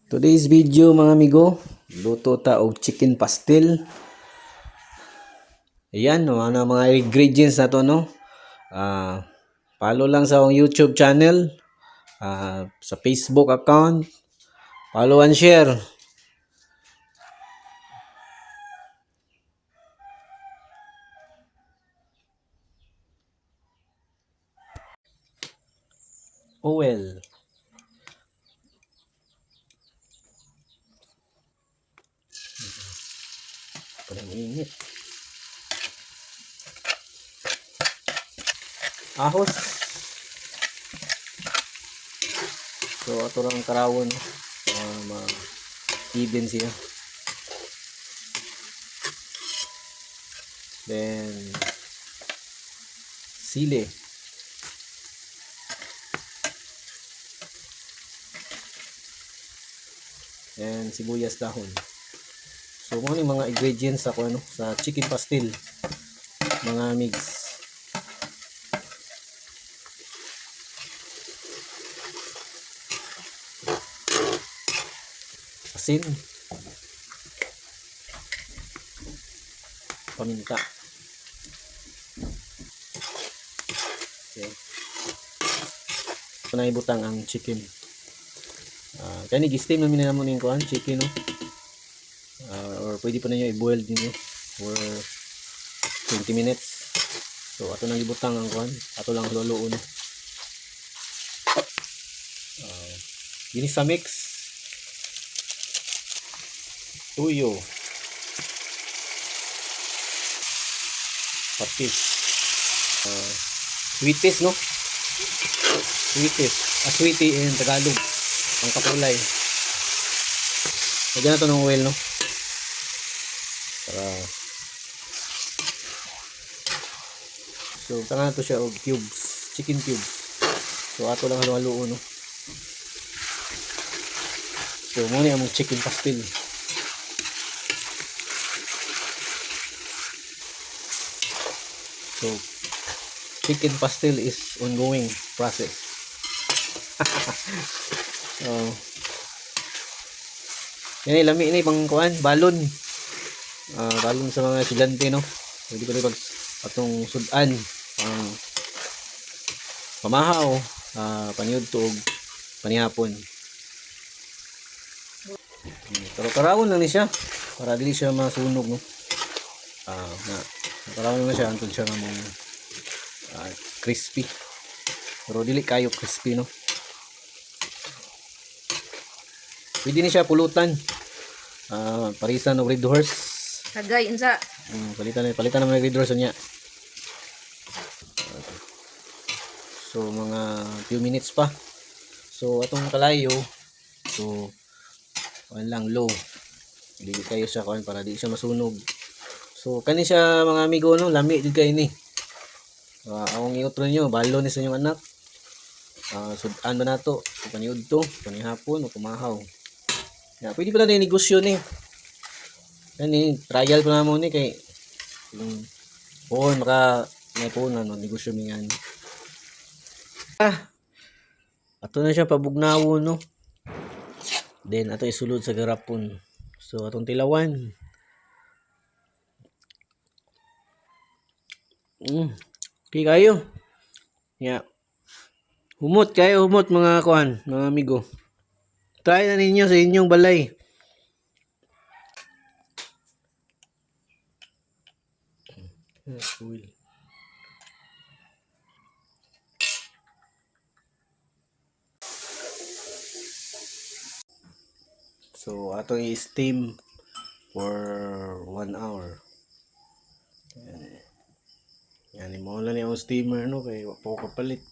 Today's video mga amigo, luto ta og chicken pastel. Ayan, ano mga ingredients na to no. Follow lang sa akong YouTube channel, sa Facebook account. Follow and share. Oil. Parang init. Ahos. So ato lang karawon ma-even siya. Then sili. And sibuyas dahon. So mga ingredients ako sa chicken pastel mga mix. Asin, paminta. Okay. Ito na ibutang ang chicken. Kani gi-steam namin na mo ning kuan chicken no. Or pwede pa ninyo i-boil din for 20 minutes. So ato nang ibutang ang kuan, ato lang luluon. Ini sa mix. Tuyo. Patis. Sweeties no. Sweeties. Sweetie in Tagalog. Ang kakulay. Lagyan na ito ng oil no. Para so tangan na to siya og cubes, chicken cubes. So ato lang halo-halo no. So muna yung chicken pastel. So chicken pastel is ongoing process. So yan lami ini pang kuan balon. Balon sa mga estudyante no. Pwede pa rin pag atong sudan pang pamahaw, panyudtog, panihapon. Pero karawon lang ni siya para dili siya masunog no. Karawon na siya antod siya nga mong crispy. Pero dili kayo crispy no. Pwede ni siya pulutan. Parisan og red horse. Kagay unsa? Palitan naman ng red horse niya. So mga few minutes pa. So atong kalayo, so lang low. Dili kayo siya kuan para di siya masunog. So kani siya mga amigo no, lami jud kay ni. Akong iutro niyo, balo ni sa inyong anak. Sudan ba nato? Paniudto, panihapon o pumahaw. Pwede pala na negosyo ni. Kani trial pa namo ni kay maka may punan no negosyo mi yan. Ato na siya pabugnawo no. Then ato isulod sa garapon. So atong tilawan. Okay kayo. Humot mga kuan, mga amigo. Try na ninyo sa inyong balay. Oil. So ato i-steam for 1 hour. Yan mo lang yung steamer no kay wa po kapalit.